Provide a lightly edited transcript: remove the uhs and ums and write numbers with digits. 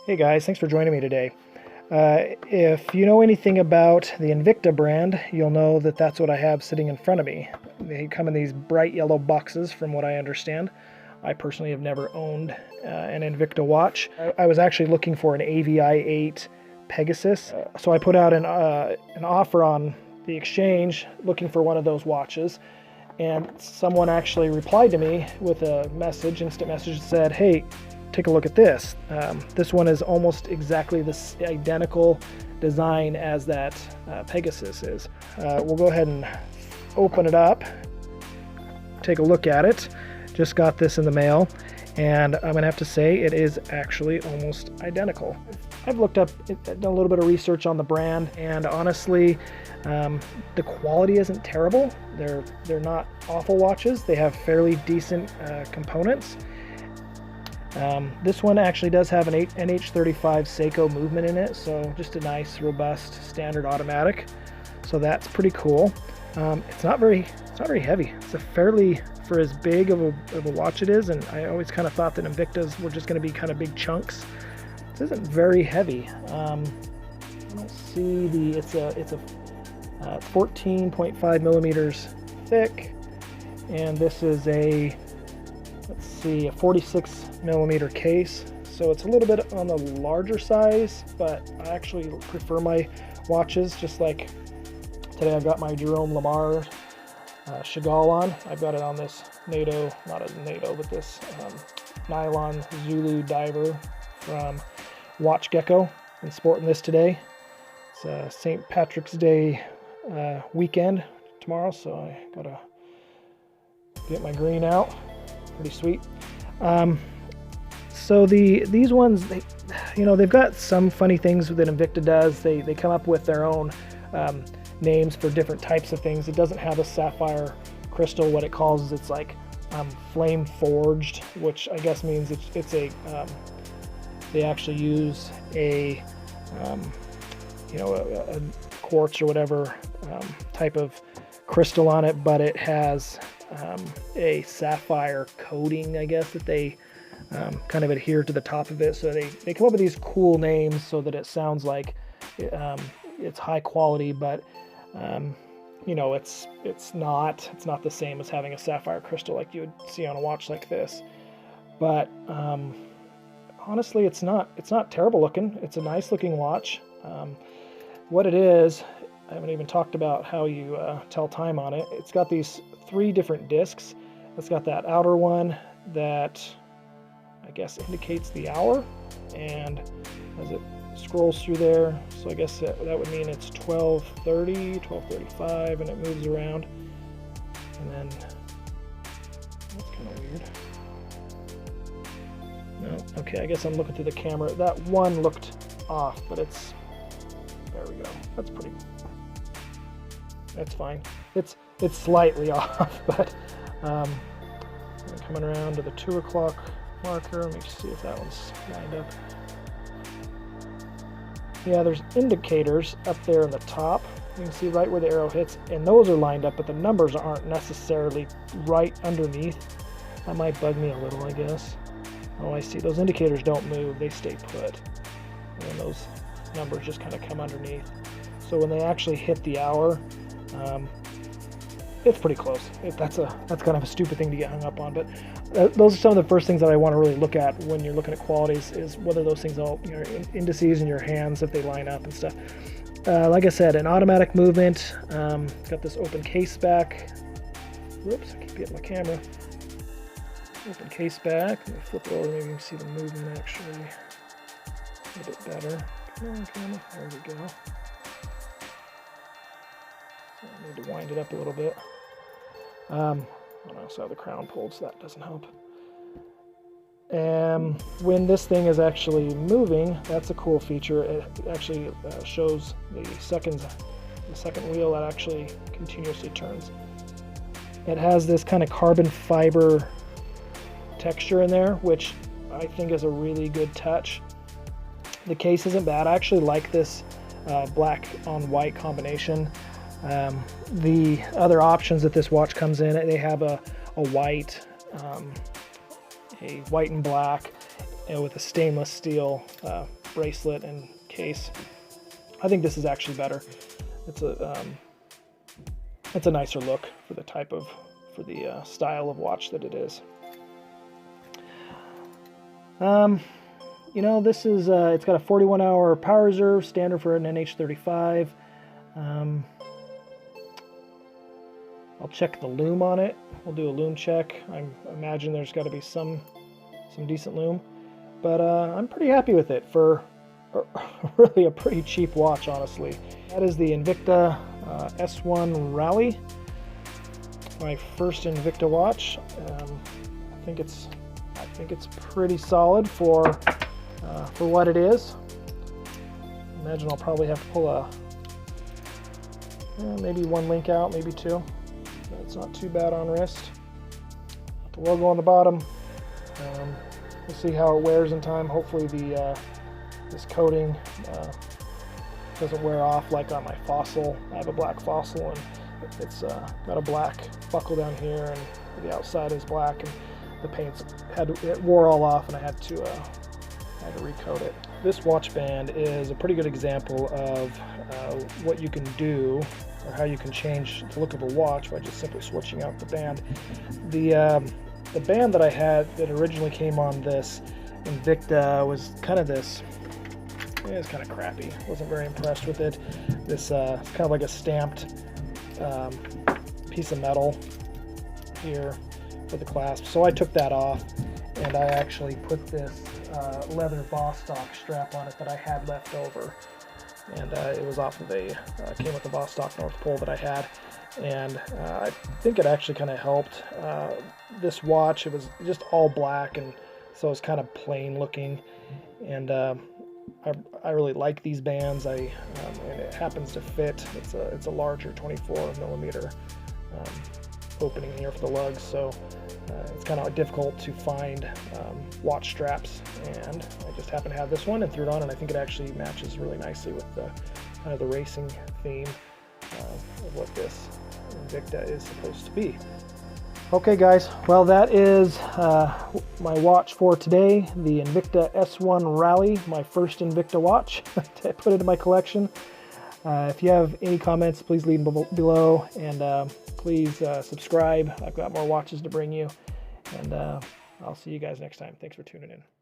Hey guys, thanks for joining me today. If you know anything about the Invicta brand, you'll know that that's what I have sitting in front of me. They come in these bright yellow boxes from what I understand. I personally have never owned an Invicta watch. I was actually looking for an AVI-8 Pegasus, so I put out an offer on the exchange looking for one of those watches, and someone actually replied to me with a message, instant message, that said, hey, take a look at this. This one is almost exactly the identical design as that Pegasus is. We'll go ahead and open it up, take a look at it. Just got this in the mail, and I'm gonna have to say it is actually almost identical. I've looked up, done a little bit of research on the brand, and honestly, the quality isn't terrible. They're not awful watches. They have fairly decent components. This one actually does have an NH35 Seiko movement in it, so just a nice, robust, standard automatic. So that's pretty cool. It's not very heavy. It's a fairly, for as big of a watch it is, and I always kind of thought that Invictas were just going to be kind of big chunks. This isn't very heavy. Let's see, it's a 14.5 millimeters thick, and this is a, let's see, a 46 millimeter case, so it's a little bit on the larger size, but I actually prefer my watches. Just like today, I've got my Jerome Lamar Chagall on. I've got it on this NATO, not a NATO, but this nylon Zulu diver from Watch Gecko. I'm sporting this today. It's St. Patrick's Day weekend tomorrow, so I gotta get my green out. Pretty sweet. So these ones, they've got some funny things that Invicta does. They come up with their own names for different types of things. It doesn't have a sapphire crystal. What it calls is, it's like flame forged, which I guess means it's a they actually use a quartz or whatever type of crystal on it, but it has a sapphire coating, I guess, that they kind of adhere to the top of it. So they come up with these cool names so that it sounds like it's high quality, but it's not the same as having a sapphire crystal like you would see on a watch like this. But honestly, it's not terrible looking. It's a nice looking watch. What it is, I haven't even talked about how you tell time on it. It's got these 3 different discs. It's got that outer one that I guess indicates the hour, and as it scrolls through there, so I guess that would mean it's 12:30, 12:35, and it moves around. And then that's kind of weird. No, okay, I guess I'm looking through the camera. That one looked off, but there we go. That's fine. It's slightly off, but coming around to the 2 o'clock marker. Let me see if that one's lined up. Yeah, there's indicators up there in the top. You can see right where the arrow hits, and those are lined up, but the numbers aren't necessarily right underneath. That might bug me a little, I guess. Oh, I see. Those indicators don't move. They stay put. And those numbers just kind of come underneath. So when they actually hit the hour, it's pretty close. That's kind of a stupid thing to get hung up on, but those are some of the first things that I want to really look at when you're looking at qualities, is whether those things all, indices in your hands, if they line up and stuff. Like I said, an automatic movement. Got this open case back. Whoops, I keep getting my camera. Open case back. Let me flip it over. Maybe you can see the movement actually a bit better. Come on, camera. There we go. So I need to wind it up a little bit. I also have the crown pulled, so that doesn't help. When this thing is actually moving, that's a cool feature. It actually shows the second wheel that actually continuously turns. It has this kind of carbon fiber texture in there, which I think is a really good touch. The case isn't bad. I actually like this black on white combination. The other options that this watch comes in, they have a white and black. with a stainless steel bracelet and case. I think this is actually better. It's a nicer look for the style of watch that it is. You know, this is it's got a 41-hour power reserve, standard for an NH35. I'll check the lume on it. We'll do a lume check. I imagine there's got to be some decent lume, but I'm pretty happy with it for really a pretty cheap watch, honestly. That is the Invicta S1 Rally, my first Invicta watch. I think it's pretty solid for what it is. I imagine I'll probably have to pull maybe one link out, maybe two. It's not too bad on wrist. The logo on the bottom. We'll see how it wears in time. Hopefully this coating doesn't wear off like on my Fossil. I have a black Fossil, and it's got a black buckle down here, and the outside is black, and the paint it wore all off, and I had to recoat it. This watch band is a pretty good example of what you can do, or how you can change the look of a watch by just simply switching out the band. The band that I had that originally came on this Invicta was kind of this. It was kind of crappy. Wasn't very impressed with it. This kind of like a stamped piece of metal here for the clasp. So I took that off, and I actually put this leather Bostock strap on it that I had left over. And it was off of came with the Bostock North Pole that I had. And I think it actually kind of helped. This watch, it was just all black, and so it was kind of plain looking. And I really like these bands. And it happens to fit. It's a larger 24 millimeter opening here for the lugs, so it's kind of difficult to find watch straps, and I just happen to have this one and threw it on, and I think it actually matches really nicely with the kind of the racing theme of what this Invicta is supposed to be. Okay guys, well that is my watch for today, the Invicta S1 Rally, my first Invicta watch. I put it in my collection. If you have any comments, please leave them below, and please subscribe. I've got more watches to bring you, and I'll see you guys next time. Thanks for tuning in.